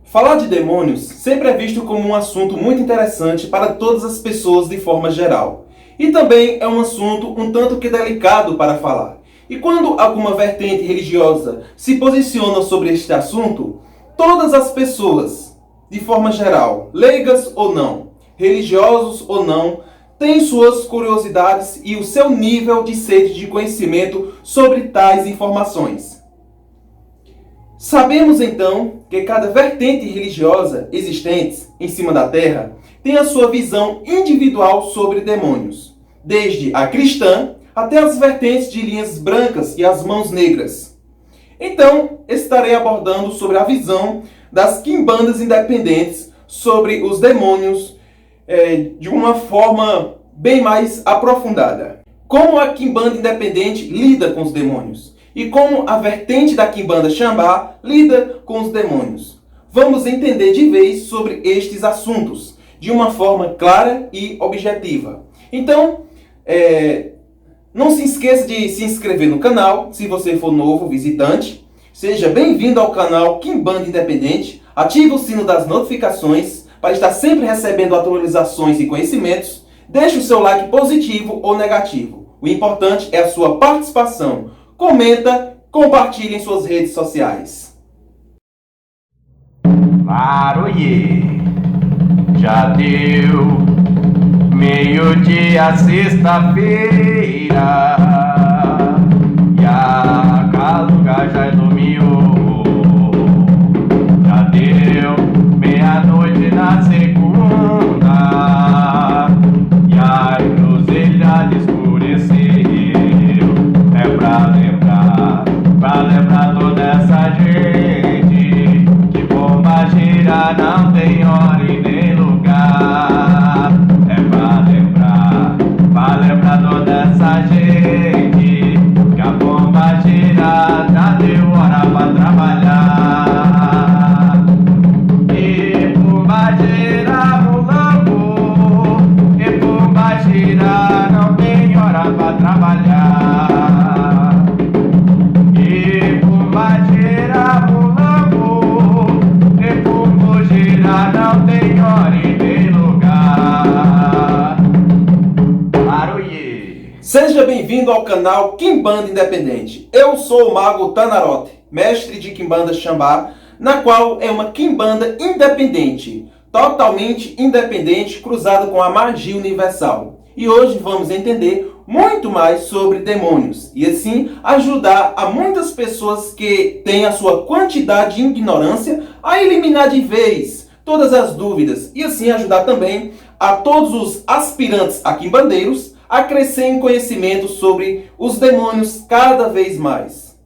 Falar de demônios sempre é visto como um assunto muito interessante para todas as pessoas de forma geral. E também é um assunto um tanto que delicado para falar. E quando alguma vertente religiosa se posiciona sobre este assunto, todas as pessoas, de forma geral, leigas ou não, religiosos ou não, têm suas curiosidades e o seu nível de sede de conhecimento sobre tais informações. Sabemos então que cada vertente religiosa existente em cima da Terra tem a sua visão individual sobre demônios, desde a cristã até as vertentes de linhas brancas e as mãos negras. Então, estarei abordando sobre a visão das quimbandas independentes sobre os demônios de uma forma bem mais aprofundada. Como a quimbanda independente lida com os demônios e como a vertente da quimbanda Xambá lida com os demônios. Vamos entender de vez sobre estes assuntos de uma forma clara e objetiva. Então, não se esqueça de se inscrever no canal, se você for novo visitante. Seja bem-vindo ao canal Quimbanda Independente. Ative o sino das notificações para estar sempre recebendo atualizações e conhecimentos. Deixe o seu like positivo ou negativo. O importante é a sua participação. Comenta, compartilhe em suas redes sociais. Laroie, já deu meio-dia, sexta-feira, e a Caluga já iluminou. Já deu meia-noite na segunda, e a encruzilhada escureceu. É pra lembrar toda essa gente que bomba gira não tem hora e nem lugar. É pra lembrar toda essa gente que a bomba gira já deu hora pra trabalhar. E bomba gira mulambo, e bomba gira não tem hora pra trabalhar. E bomba gira mulambo, e bomba gira não tem hora e nem lugar. Aroie. Seja bem-vindo ao canal Quimbanda Independente. Eu sou o Mago Tanarote, mestre de Quimbanda Xambá, na qual é uma Quimbanda independente, totalmente independente, cruzada com a magia universal. E hoje vamos entender muito mais sobre demônios e assim ajudar a muitas pessoas que têm a sua quantidade de ignorância a eliminar de vez todas as dúvidas e assim ajudar também a todos os aspirantes a quimbandeiros a crescer em conhecimento sobre os demônios cada vez mais.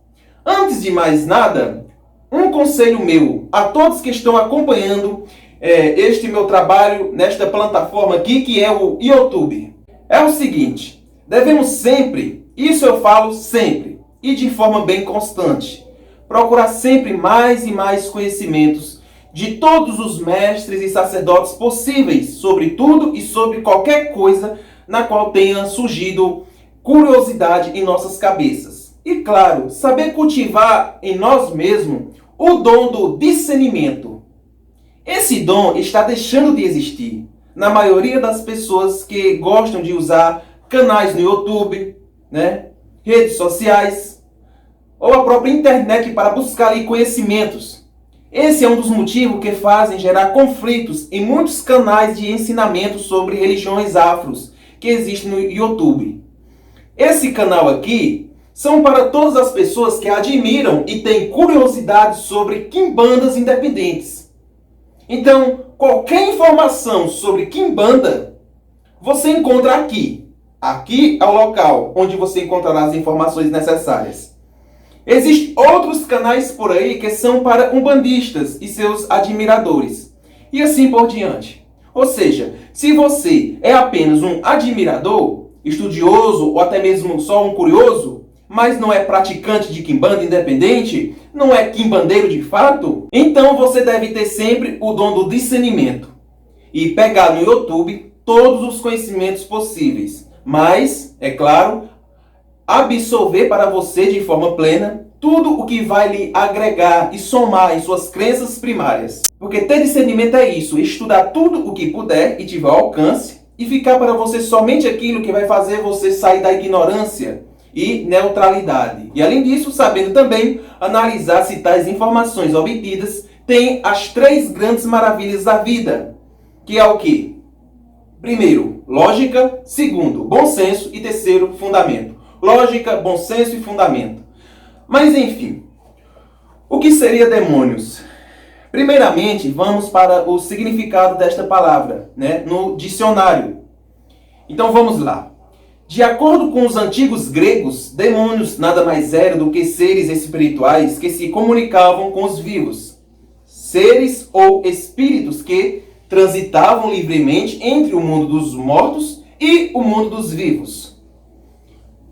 Antes de mais nada, um conselho meu a todos que estão acompanhando este meu trabalho nesta plataforma aqui que é o YouTube. É o seguinte, devemos sempre, isso eu falo sempre, e de forma bem constante, procurar sempre mais e mais conhecimentos de todos os mestres e sacerdotes possíveis sobre tudo e sobre qualquer coisa na qual tenha surgido curiosidade em nossas cabeças. E claro, saber cultivar em nós mesmos o dom do discernimento. Esse dom está deixando de existir na maioria das pessoas que gostam de usar canais no YouTube, redes sociais, ou a própria internet para buscar ali conhecimentos. Esse é um dos motivos que fazem gerar conflitos em muitos canais de ensinamento sobre religiões afros que existem no YouTube. Esse canal aqui são para todas as pessoas que admiram e têm curiosidade sobre quimbandas independentes. Então, qualquer informação sobre quimbanda, você encontra aqui. Aqui é o local onde você encontrará as informações necessárias. Existem outros canais por aí que são para umbandistas e seus admiradores. E assim por diante. Ou seja, se você é apenas um admirador, estudioso ou até mesmo só um curioso, mas não é praticante de quimbanda independente, não é quimbandeiro de fato, então você deve ter sempre o dom do discernimento e pegar no YouTube todos os conhecimentos possíveis. Mas, é claro, absorver para você de forma plena tudo o que vai lhe agregar e somar em suas crenças primárias. Porque ter discernimento é isso, estudar tudo o que puder e tiver alcance e ficar para você somente aquilo que vai fazer você sair da ignorância e neutralidade. E além disso, sabendo também analisar se tais informações obtidas têm as 3 grandes maravilhas da vida, que é o quê? Primeiro, lógica. Segundo, bom senso. E terceiro, fundamento. Lógica, bom senso e fundamento. Mas enfim, o que seria demônios? Primeiramente, vamos para o significado desta palavra, no dicionário. Então vamos lá. De acordo com os antigos gregos, demônios nada mais eram do que seres espirituais que se comunicavam com os vivos. Seres ou espíritos que transitavam livremente entre o mundo dos mortos e o mundo dos vivos,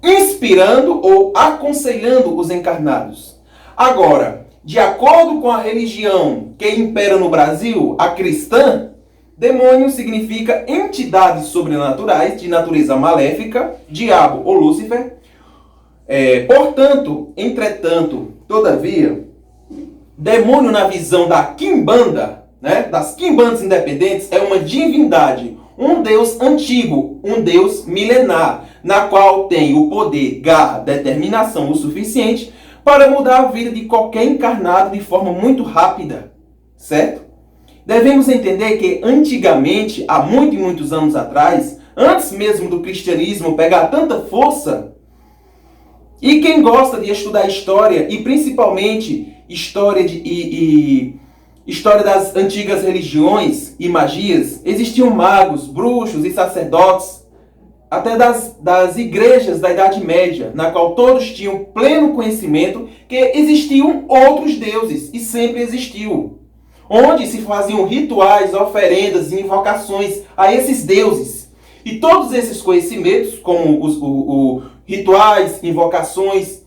inspirando ou aconselhando os encarnados. Agora, de acordo com a religião que impera no Brasil, a cristã, demônio significa entidades sobrenaturais de natureza maléfica, diabo ou Lúcifer. Portanto, entretanto, todavia, demônio na visão da quimbanda, das quimbandas independentes, é uma divindade, um Deus antigo, um Deus milenar, na qual tem o poder, garra, determinação o suficiente para mudar a vida de qualquer encarnado de forma muito rápida, certo? Devemos entender que antigamente, há muitos anos atrás, antes mesmo do cristianismo pegar tanta força, e quem gosta de estudar história, e principalmente história das antigas religiões e magias, existiam magos, bruxos e sacerdotes, até das igrejas da Idade Média, na qual todos tinham pleno conhecimento que existiam outros deuses, e sempre existiu, onde se faziam rituais, oferendas e invocações a esses deuses. E todos esses conhecimentos, como os rituais, invocações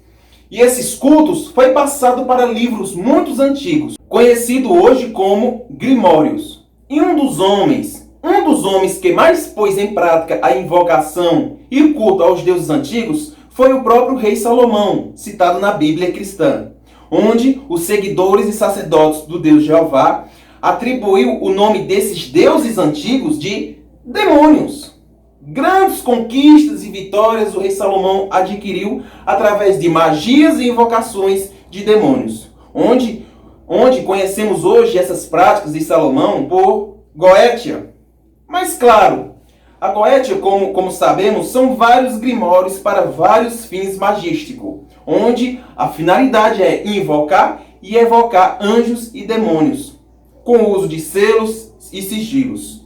e esses cultos, foi passado para livros muito antigos, conhecido hoje como grimórios. E um dos homens que mais pôs em prática a invocação e o culto aos deuses antigos foi o próprio rei Salomão, citado na Bíblia cristã, onde os seguidores e sacerdotes do Deus Jeová atribuiu o nome desses deuses antigos de demônios. Grandes conquistas e vitórias o rei Salomão adquiriu através de magias e invocações de demônios, onde conhecemos hoje essas práticas de Salomão por Goétia. Mas claro, a Goétia, como sabemos, são vários grimórios para vários fins magísticos, onde a finalidade é invocar e evocar anjos e demônios, com o uso de selos e sigilos.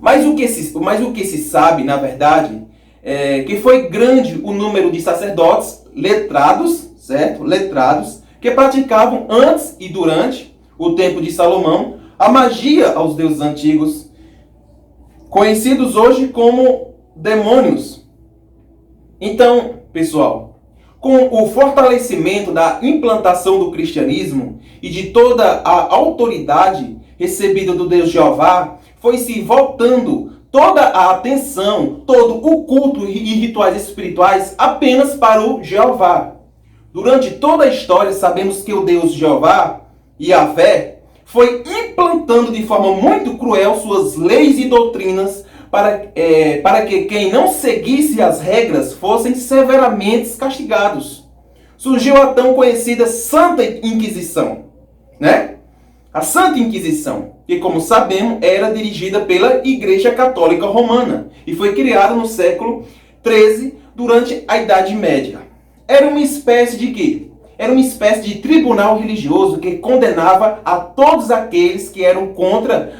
Mas o que se sabe, na verdade, é que foi grande o número de sacerdotes letrados, certo? Letrados, que praticavam antes e durante o tempo de Salomão a magia aos deuses antigos, conhecidos hoje como demônios. Então, pessoal, com o fortalecimento da implantação do cristianismo e de toda a autoridade recebida do Deus Jeová, foi-se voltando toda a atenção, todo o culto e rituais espirituais apenas para o Jeová. Durante toda a história, sabemos que o Deus Jeová, Yahvé, foi implantando de forma muito cruel suas leis e doutrinas para que quem não seguisse as regras fossem severamente castigados. Surgiu a tão conhecida Santa Inquisição, A Santa Inquisição, que, como sabemos, era dirigida pela Igreja Católica Romana e foi criada no século XIII, durante a Idade Média. Era uma espécie de quê? Era uma espécie de tribunal religioso que condenava a todos aqueles que eram contra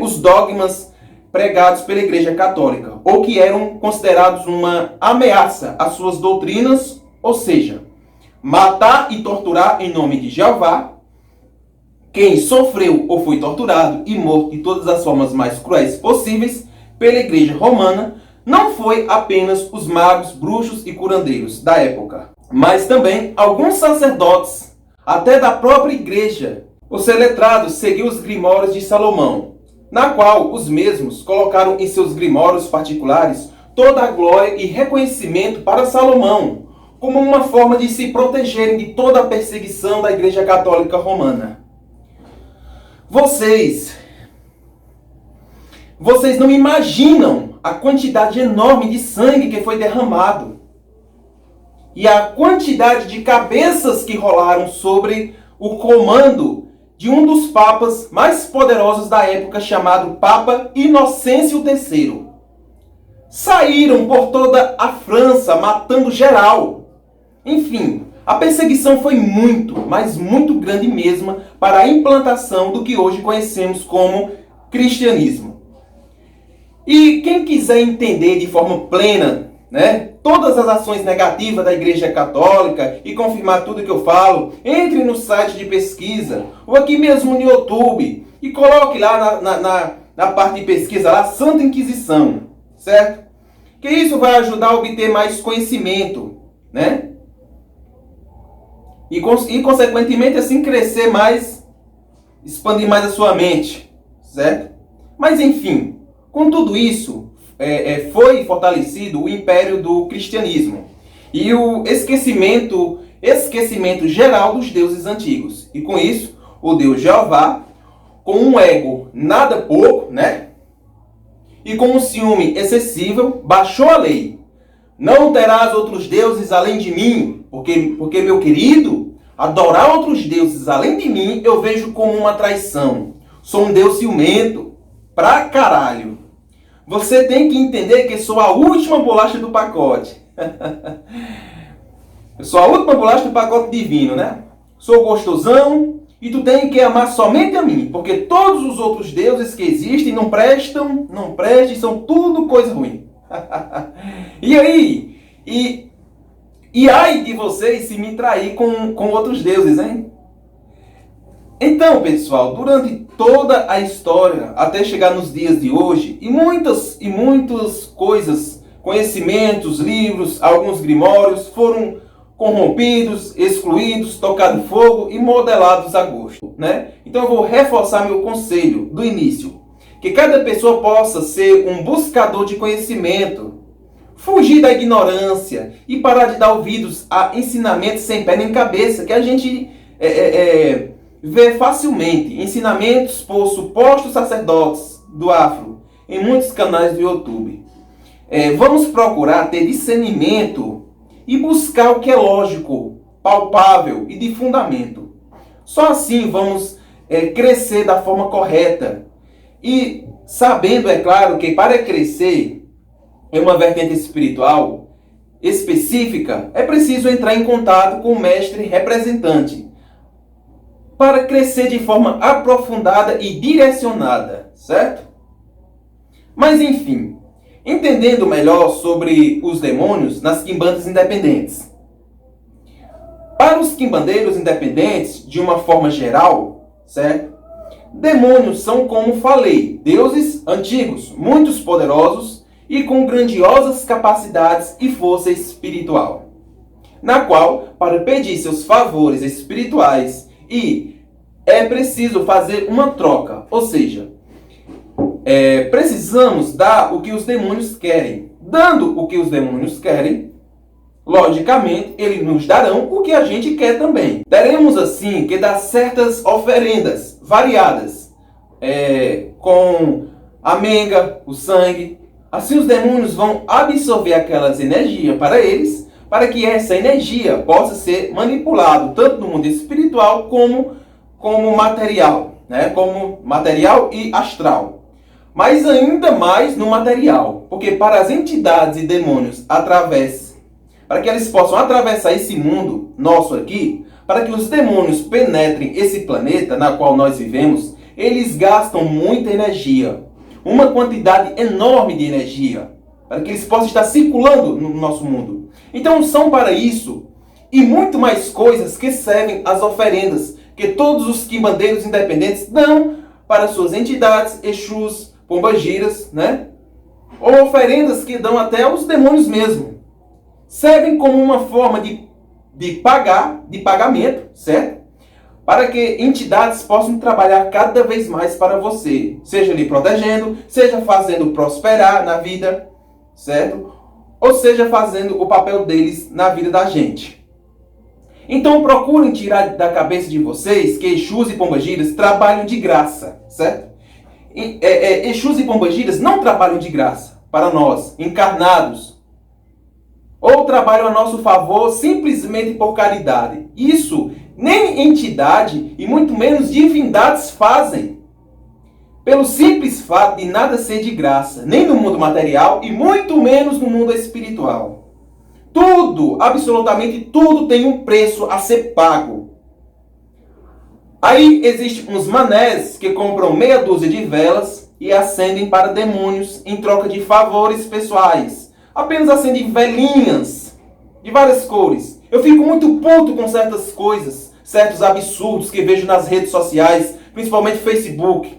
os dogmas pregados pela Igreja Católica, ou que eram considerados uma ameaça às suas doutrinas, ou seja, matar e torturar em nome de Jeová quem sofreu ou foi torturado e morto de todas as formas mais cruéis possíveis pela Igreja Romana. Não foi apenas os magos, bruxos e curandeiros da época, mas também alguns sacerdotes, até da própria igreja. Os letrados seguiu os grimórios de Salomão, na qual os mesmos colocaram em seus grimórios particulares toda a glória e reconhecimento para Salomão, como uma forma de se protegerem de toda a perseguição da Igreja Católica Romana. Vocês não imaginam a quantidade enorme de sangue que foi derramado e a quantidade de cabeças que rolaram sobre o comando de um dos papas mais poderosos da época, chamado Papa Inocêncio III. Saíram por toda a França, matando geral. Enfim, a perseguição foi muito, mas muito grande mesmo para a implantação do que hoje conhecemos como cristianismo. E quem quiser entender de forma plena, todas as ações negativas da Igreja Católica e confirmar tudo que eu falo, entre no site de pesquisa, ou aqui mesmo no YouTube, e coloque lá na parte de pesquisa, lá, Santa Inquisição, certo? Que isso vai ajudar a obter mais conhecimento, E consequentemente, assim, crescer mais, expandir mais a sua mente, certo? Mas, enfim, com tudo isso, foi fortalecido o império do cristianismo e o esquecimento geral dos deuses antigos. E com isso, o Deus Jeová, com um ego nada pouco, e com um ciúme excessivo, baixou a lei. Não terás outros deuses além de mim, porque meu querido, adorar outros deuses além de mim eu vejo como uma traição. Sou um Deus ciumento, pra caralho. Você tem que entender que sou a última bolacha do pacote. Eu sou a última bolacha do pacote divino, Sou gostosão e tu tem que amar somente a mim, porque todos os outros deuses que existem não prestam, são tudo coisa ruim. E aí? E ai de vocês se me trair com outros deuses, hein? Então, pessoal, durante toda a história, até chegar nos dias de hoje, e muitas coisas, conhecimentos, livros, alguns grimórios foram corrompidos, excluídos, tocados fogo e modelados a gosto, Então eu vou reforçar meu conselho do início, que cada pessoa possa ser um buscador de conhecimento, fugir da ignorância e parar de dar ouvidos a ensinamentos sem pé nem cabeça, que a gente vê facilmente, ensinamentos por supostos sacerdotes do Afro, em muitos canais do YouTube. Vamos procurar ter discernimento e buscar o que é lógico, palpável e de fundamento. Só assim vamos crescer da forma correta. E sabendo, é claro, que para crescer em uma vertente espiritual específica, é preciso entrar em contato com o mestre representante para crescer de forma aprofundada e direcionada, certo? Mas enfim, entendendo melhor sobre os demônios nas quimbandas independentes. Para os quimbandeiros independentes, de uma forma geral, certo? Demônios são, como falei, deuses antigos, muito poderosos e com grandiosas capacidades e força espiritual, na qual, para pedir seus favores espirituais, é preciso fazer uma troca, ou seja, precisamos dar o que os demônios querem. Dando o que os demônios querem, logicamente, eles nos darão o que a gente quer também. Teremos, assim, que dar certas oferendas variadas, com a menga, o sangue. Assim os demônios vão absorver aquelas energias para eles, para que essa energia possa ser manipulada, tanto no mundo espiritual como material, como material e astral. Mas ainda mais no material, porque para as entidades e demônios para que eles possam atravessar esse mundo nosso aqui, para que os demônios penetrem esse planeta na qual nós vivemos, eles gastam muita energia, uma quantidade enorme de energia, para que eles possam estar circulando no nosso mundo. Então são para isso e muito mais coisas que servem as oferendas que todos os quimbandeiros independentes dão para suas entidades, Exus, pombagiras, ou oferendas que dão até aos demônios mesmo. Servem como uma forma de pagamento, certo? Para que entidades possam trabalhar cada vez mais para você, seja lhe protegendo, seja fazendo prosperar na vida, certo? ou seja, fazendo o papel deles na vida da gente. Então procurem tirar da cabeça de vocês que Exus e Pombagiras trabalham de graça, certo? Exus e Pombagiras não trabalham de graça para nós, encarnados, ou trabalham a nosso favor simplesmente por caridade. Isso nem entidade e muito menos divindades fazem. Pelo simples fato de nada ser de graça, nem no mundo material e muito menos no mundo espiritual. Tudo, absolutamente tudo tem um preço a ser pago. Aí existem uns manés que compram meia dúzia de velas e acendem para demônios em troca de favores pessoais. Apenas acendem velinhas de várias cores. Eu fico muito puto com certas coisas, certos absurdos que vejo nas redes sociais, principalmente Facebook.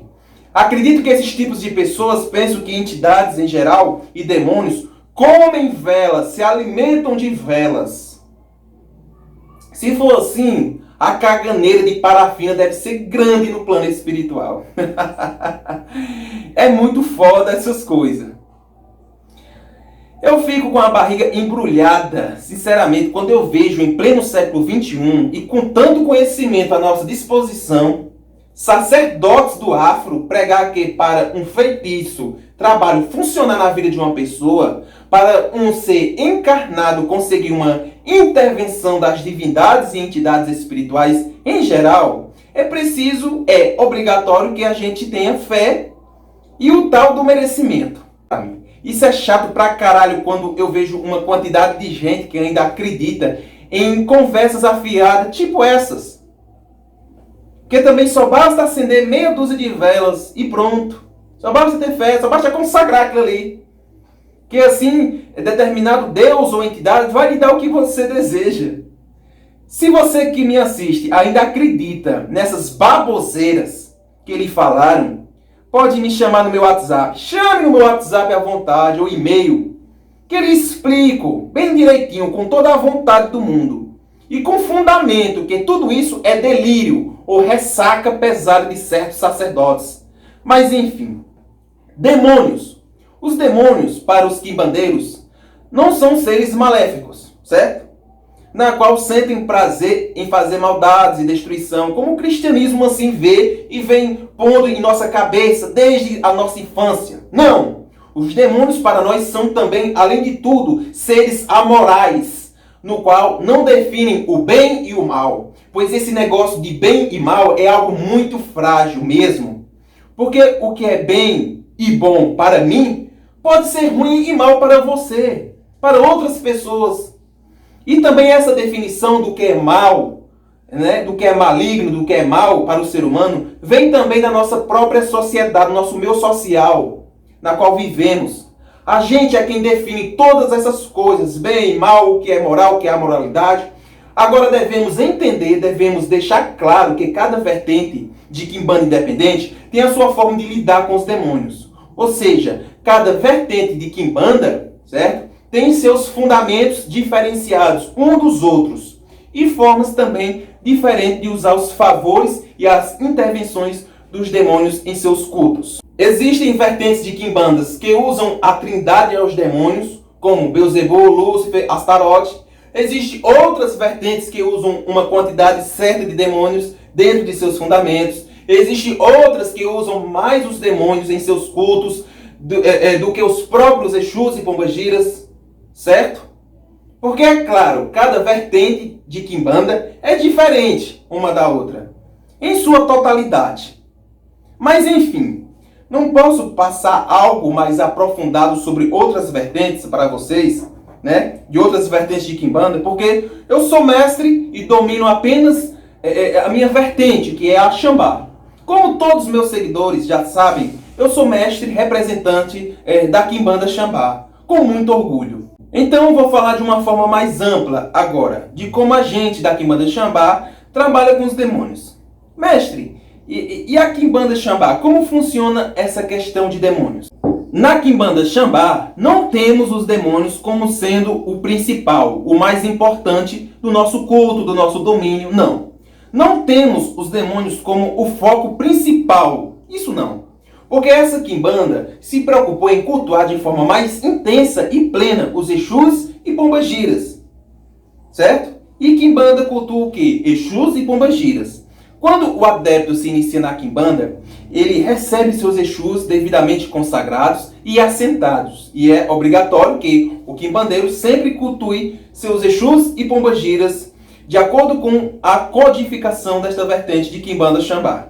Acredito que esses tipos de pessoas pensam que entidades em geral e demônios comem velas, se alimentam de velas. Se for assim, a caganeira de parafina deve ser grande no plano espiritual. É muito foda essas coisas. Eu fico com a barriga embrulhada, sinceramente, quando eu vejo em pleno século XXI e com tanto conhecimento à nossa disposição, sacerdotes do Afro pregar que para um feitiço, trabalho funcionar na vida de uma pessoa, para um ser encarnado conseguir uma intervenção das divindades e entidades espirituais em geral, é obrigatório que a gente tenha fé e o tal do merecimento. Isso é chato pra caralho quando eu vejo uma quantidade de gente que ainda acredita em conversas afiadas tipo essas. Porque também só basta acender meia dúzia de velas e pronto. Só basta ter fé, só basta consagrar aquilo ali. Que assim, determinado Deus ou entidade vai lhe dar o que você deseja. Se você que me assiste ainda acredita nessas baboseiras que lhe falaram, pode me chamar no meu WhatsApp. Chame no meu WhatsApp à vontade, ou e-mail, que eu lhe explico bem direitinho, com toda a vontade do mundo. E com fundamento que tudo isso é delírio ou ressaca pesada de certos sacerdotes. Mas enfim, demônios. Os demônios, para os quimbandeiros, não são seres maléficos, certo? Na qual sentem prazer em fazer maldades e destruição, como o cristianismo assim vê e vem pondo em nossa cabeça desde a nossa infância. Não! Os demônios para nós são também, além de tudo, seres amorais, no qual não definem o bem e o mal. Pois esse negócio de bem e mal é algo muito frágil mesmo. Porque o que é bem e bom para mim, pode ser ruim e mal para você, para outras pessoas. E também essa definição do que é mal, né, do que é maligno, do que é mal para o ser humano, vem também da nossa própria sociedade, do nosso meio social, na qual vivemos. A gente é quem define todas essas coisas, bem e mal, o que é moral, o que é amoralidade. Agora devemos entender, devemos deixar claro que cada vertente de Quimbanda independente tem a sua forma de lidar com os demônios. Ou seja, cada vertente de Quimbanda, certo, tem seus fundamentos diferenciados um dos outros e formas também diferentes de usar os favores e as intervenções dos demônios em seus cultos. Existem vertentes de Quimbandas que usam a trindade aos demônios, como Beelzebub, Lúcifer, Astarote. Existem outras vertentes que usam uma quantidade certa de demônios dentro de seus fundamentos. Existem outras que usam mais os demônios em seus cultos do que os próprios Exus e Pombagiras, certo? Porque, é claro, cada vertente de Quimbanda é diferente uma da outra, em sua totalidade. Mas, enfim, não posso passar algo mais aprofundado sobre outras vertentes para vocês, né? De outras vertentes de Quimbanda, porque eu sou mestre e domino apenas a minha vertente, que é a Xambá. Como todos os meus seguidores já sabem, eu sou mestre representante da Quimbanda Xambá, com muito orgulho. Então eu vou falar de uma forma mais ampla agora, de como a gente da Quimbanda Xambá trabalha com os demônios. Mestre, e a Quimbanda Xambá, como funciona essa questão de demônios? Na Quimbanda Xambá, não temos os demônios como sendo o principal, o mais importante do nosso culto, do nosso domínio, não. Não temos os demônios como o foco principal, isso não. Porque essa quimbanda se preocupou em cultuar de forma mais intensa e plena os Exus e Pombagiras, certo? E quimbanda cultua o quê? Exus e Pombagiras. Quando o adepto se inicia na quimbanda, ele recebe seus Exus devidamente consagrados e assentados. E é obrigatório que o quimbandeiro sempre cultue seus Exus e Pombagiras de acordo com a codificação desta vertente de quimbanda Xambá.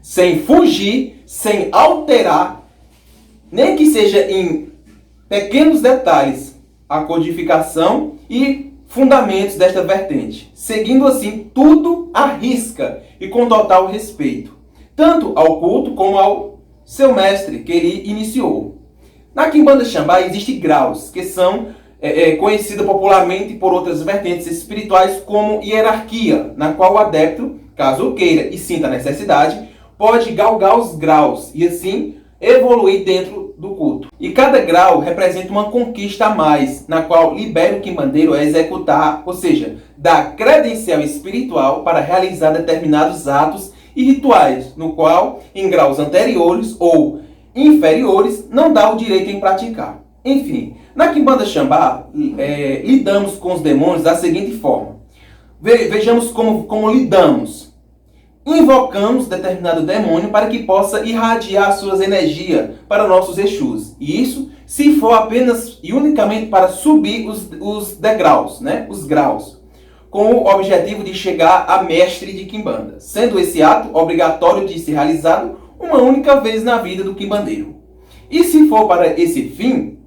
Sem fugir, sem alterar, nem que seja em pequenos detalhes, a codificação e fundamentos desta vertente, seguindo assim tudo à risca e com total respeito, tanto ao culto como ao seu mestre que ele iniciou. Na quimbanda Xambá existem graus, que são conhecidos popularmente por outras vertentes espirituais como hierarquia, na qual o adepto, caso queira e sinta a necessidade, pode galgar os graus e assim evoluir dentro do culto. E cada grau representa uma conquista a mais, na qual libera o quimbandeiro a executar, ou seja, dá credencial espiritual para realizar determinados atos e rituais, no qual, em graus anteriores ou inferiores, não dá o direito em praticar. Enfim, na quimbanda Xambá, lidamos com os demônios da seguinte forma. Vejamos como lidamos. Invocamos determinado demônio para que possa irradiar suas energias para nossos Exus. E isso se for apenas e unicamente para subir os degraus, né? Os graus, com o objetivo de chegar a mestre de quimbanda, sendo esse ato obrigatório de ser realizado uma única vez na vida do quimbandeiro. E se for para esse fim,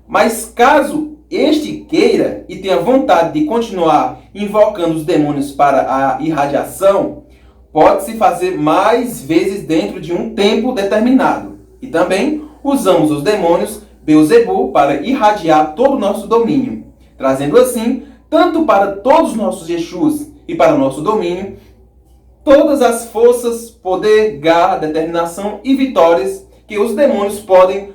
mas caso este queira e tenha vontade de continuar invocando os demônios para a irradiação, pode-se fazer mais vezes dentro de um tempo determinado. E também usamos os demônios Beelzebu para irradiar todo o nosso domínio, trazendo assim, tanto para todos os nossos Exus e para o nosso domínio, todas as forças, poder, garra, determinação e vitórias que os demônios podem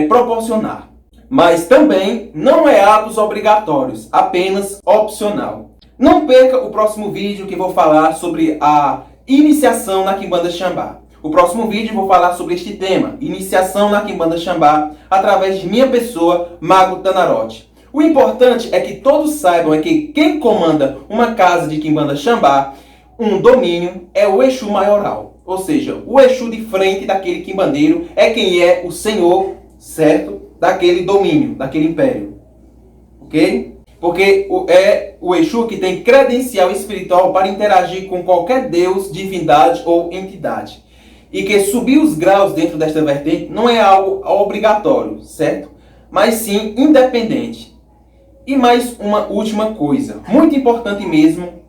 proporcionar. Mas também não é atos obrigatórios, apenas opcional. Não perca o próximo vídeo que vou falar sobre a iniciação na quimbanda Xambá. O próximo vídeo vou falar sobre este tema, iniciação na quimbanda Xambá, através de minha pessoa, Mago Tanarote. O importante é que todos saibam que quem comanda uma casa de quimbanda Xambá, um domínio, é o Exu maioral. Ou seja, o Exu de frente daquele quimbandeiro é quem é o senhor, certo? Daquele domínio, daquele império. Ok? Porque é o Exu que tem credencial espiritual para interagir com qualquer Deus, divindade ou entidade. E que subir os graus dentro desta vertente não é algo obrigatório, certo? Mas sim independente. E mais uma última coisa, muito importante mesmo,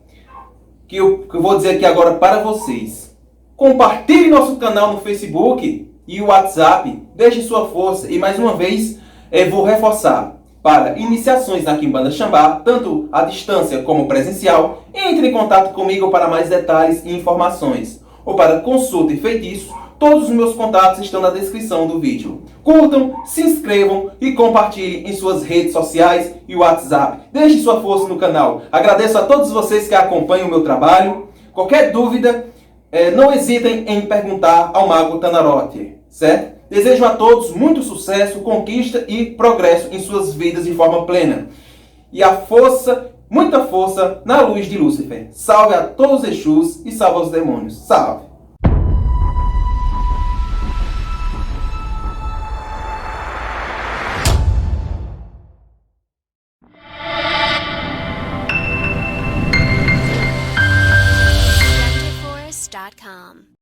que eu vou dizer aqui agora para vocês. Compartilhe nosso canal no Facebook e o WhatsApp, deixe sua força e mais uma vez vou reforçar. Para iniciações na quimbanda Xambá, tanto à distância como presencial, entre em contato comigo para mais detalhes e informações. Ou para consulta e feitiço, todos os meus contatos estão na descrição do vídeo. Curtam, se inscrevam e compartilhem em suas redes sociais e WhatsApp. Deixe sua força no canal. Agradeço a todos vocês que acompanham o meu trabalho. Qualquer dúvida, não hesitem em perguntar ao Mago Tanarote, certo? Desejo a todos muito sucesso, conquista e progresso em suas vidas de forma plena. E a força, muita força na luz de Lúcifer. Salve a todos os Exus e salve aos demônios. Salve!